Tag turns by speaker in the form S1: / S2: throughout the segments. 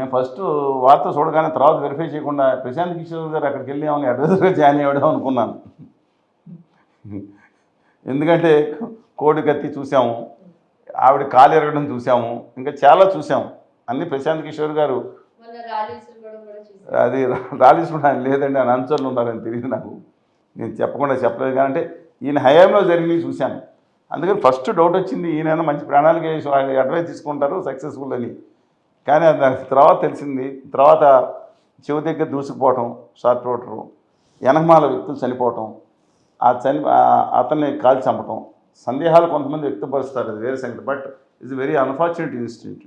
S1: నేను ఫస్ట్ వార్త చూడగానే తర్వాత వెరిఫై చేయకుండా ప్రశాంత్ కిషోర్ గారు అక్కడికి వెళ్ళి ఏమని అడ్వైజర్గా జాయిన్ అయ్యాడో అనుకున్నాను. ఎందుకంటే కోడి కత్తి చూసాము, ఆవిడ కాలు ఎరగడం చూసాము, ఇంకా చాలా చూసాము. అన్నీ ప్రశాంత్ కిషోర్ గారు అది రాలీసుకుంటా లేదండి అని అనుచరులు ఉన్నారని తెలియదు నాకు. నేను చెప్పలేదు కానీ అంటే ఈయన హయాంలో జరిగినవి చూశాను. అందుకని ఫస్ట్ డౌట్ వచ్చింది, ఈయన మంచి ప్రణాళిక వేసి వాళ్ళు అడ్వైస్ తీసుకుంటారు సక్సెస్ఫుల్ అని. కానీ అది నాకు తర్వాత తెలిసింది. తర్వాత చెవి దగ్గర దూసుకుపోవటం, షార్ట్ రోటరు, వెనకమాల వ్యక్తులు చనిపోవటం, అతన్ని కాల్చి చంపటం, సందేహాలు కొంతమంది వ్యక్తపరుస్తారు, అది వేరే సంగతి. But it's very unfortunate incident.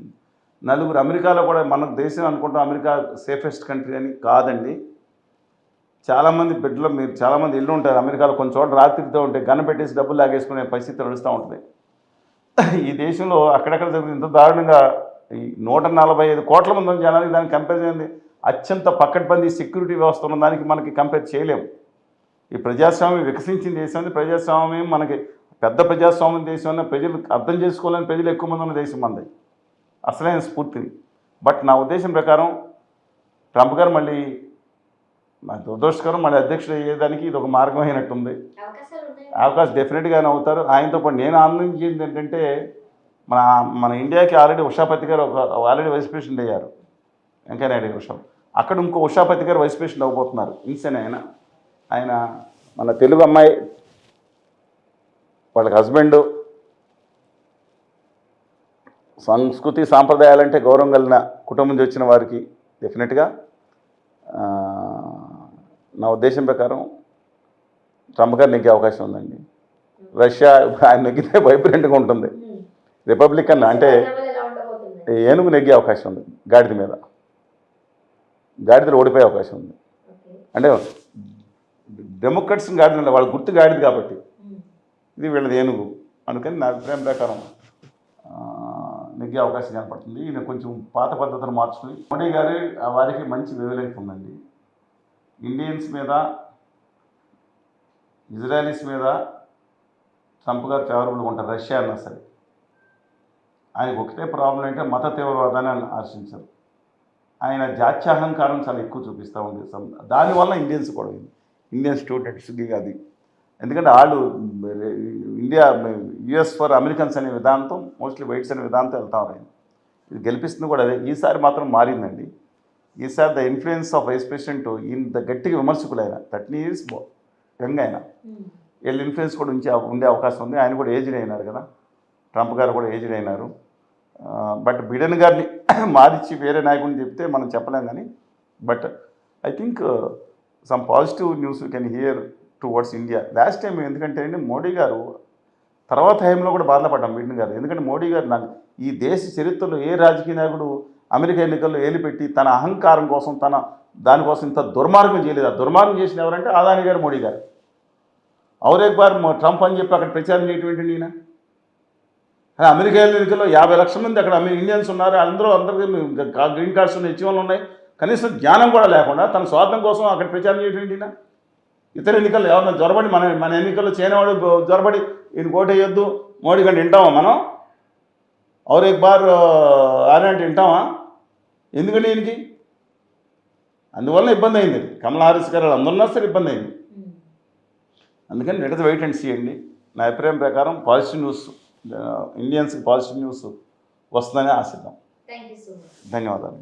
S1: నలుగురు అమెరికాలో కూడా మన దేశం అనుకుంటాం అమెరికా సేఫెస్ట్ కంట్రీ అని, కాదండి. చాలామంది బిడ్డలు మీరు చాలామంది ఇల్లు ఉంటారు అమెరికాలో, కొన్ని చోట్ల రాత్రితో ఉంటే గన్న పెట్టేసి డబ్బులు లాగేసుకునే పరిస్థితి నడుస్తూ ఉంటుంది. ఈ దేశంలో అక్కడక్కడ జరుగుతుంది ఇంత దారుణంగా. ఈ 145 కోట్ల మంది ఉన్న జనానికి దానికి కంపేర్ చేయండి. అత్యంత పక్కడ్బందీ సెక్యూరిటీ వ్యవస్థ ఉన్న దానికి మనకి కంపేర్ చేయలేము. ఈ ప్రజాస్వామ్యం వికసించిన దేశం, ప్రజాస్వామ్యం మనకి పెద్ద ప్రజాస్వామ్యం దేశం అన్న ప్రజలు అర్థం చేసుకోవాలని ప్రజలు ఎక్కువ మంది ఉన్న దేశం మనది, అసలైన స్ఫూర్తిని. బట్ నా ఉద్దేశం ప్రకారం ట్రంప్ గారు మళ్ళీ దురదృష్టకరం మళ్ళీ అధ్యక్షుడు అయ్యేదానికి ఇది ఒక మార్గం అయినట్టుంది. అవకాశం డెఫినెట్గానే అవుతారు. ఆయనతో పాటు నేను ఆనందించేది ఏంటంటే మన ఇండియాకి ఆల్రెడీ ఉషాపతి గారు ఆల్రెడీ వైస్ ప్రెసిడెంట్ అయ్యారు, వెంకయ్యనాయుడు గారు ఉషా. అక్కడ ఇంకో ఉషాపతి గారు వైస్ ప్రెసిడెంట్ అవ్వబోతున్నారు. ఇన్సేన్ ఆయన మన తెలుగు అమ్మాయి వాళ్ళకి హస్బెండ్, సంస్కృతి సాంప్రదాయాలంటే గౌరవం కలిగిన కుటుంబం నుంచి వచ్చిన వారికి డెఫినెట్గా నా ఉద్దేశం ప్రకారం ట్రంప్ గారు నెగ్గే అవకాశం ఉందండి. రష్యా ఆయన నెగ్గితే వైబ్రెంట్గా ఉంటుంది. రిపబ్లికన్ అంటే ఏనుగు నెగ్గే అవకాశం ఉంది, గాడిద మీద, గాడిదలు ఓడిపోయే అవకాశం ఉంది. అంటే డెమోక్రట్స్ గాడిద వాళ్ళ గుర్తు గాడిది కాబట్టి ఇది వీళ్ళది ఏనుగు. అందుకని నా అభిప్రాయం ప్రకారం నెగ్గే అవకాశం కనపడుతుంది. ఈయన కొంచెం పాత పద్ధతులు మార్చుకుని మోడీ గారి వారికి మంచి వేవలెంగ్త్ ఉందండి. ఇండియన్స్ మీద, ఇజ్రాయలీస్ మీద ట్రంప్ గారు ఫేవరబుల్గా ఉంటారు. రష్యా అన్నా సరే ఆయనకు ఒకటే ప్రాబ్లం అంటే మత తీవ్రవాదాన్ని ఆశించరు. ఆయన జాత్యాహంకారం చాలా ఎక్కువ చూపిస్తూ ఉంది. దానివల్ల ఇండియన్స్ కూడా, ఇండియన్ స్టూడెంట్స్కి అది, ఎందుకంటే వాళ్ళు యుఎస్ ఫర్ అమెరికన్స్ అనే విధానంతో, మోస్ట్లీ వైట్స్ అనే విధానంతో వెళ్తాం. ఆయన ఇది గెలిపిస్తుంది కూడా అదే. ఈసారి మాత్రం మారిందండి. ఈసారి the influence of vice president ఇంత గట్టిగా విమర్శకులు ఆయన 30 years యంగ్ ఆయన, వీళ్ళ ఇన్ఫ్లుయెన్స్ కూడా ఉండే అవకాశం ఉంది. ఆయన కూడా ఏజ్డ్ అయినారు కదా, ట్రంప్ గారు కూడా ఏజ్డ్ అయినారు. బట్ బిడెన్ గారిని మారిచ్చి వేరే నాయకుడిని చెప్తే మనం చెప్పలేం కానీ, but I think some positive news you can hear towards India. Last time ఎందుకంటే అండి మోడీ గారు తర్వాత టైంలో కూడా బాధపడ్డాం బిడెన్ గారు. ఎందుకంటే మోడీ గారు నాకు ఈ దేశ చరిత్రలో ఏ రాజకీయ నాయకుడు అమెరికా ఎన్నికల్లో ఏలిపెట్టి తన అహంకారం కోసం దానికోసం ఇంత దుర్మార్గం చేయలేదు. ఆ దుర్మార్గం చేసిన ఎవరంటే అదాని గారు, మోడీ గారు. ఔరేక్ బార్ ట్రంప్ అని చెప్పి అక్కడ ప్రచారం చేయటం ఈయన. అమెరికా ఎన్నికల్లో 50 లక్షల మంది అక్కడ ఇండియన్స్ ఉన్నారు, అందరికీ గ్రీన్ కార్డ్స్ ఉన్నాయి, హెచ్వన్లు ఉన్నాయి. కనీసం జ్ఞానం కూడా లేకుండా తన స్వార్థం కోసం అక్కడ ప్రచారం చేయటం ఈయన. ఇతర ఎన్నికల్లో ఎవరన్నా జ్వరబడి మన ఎన్నికల్లో చైనావాడు జ్వరబడి ఈయన కోటేయొద్దు మోడీ కంటే వింటామా మనం? ఔరేక్ బార్ ఆరే అంటే వింటామా? ఎందుకంటే ఈయనకి అందువల్ల ఇబ్బంది అయింది. కమలా హారిస్ గారు అందరున్నా సరే ఇబ్బంది అయింది. అందుకని let us wait and see అండి. నా అభిప్రాయం ప్రకారం పాజిటివ్ న్యూస్, ఇండియన్స్కి పాజిటివ్ న్యూస్ వస్తుందని ఆశిద్దాం.
S2: Thank you so much.
S1: ధన్యవాదాలు.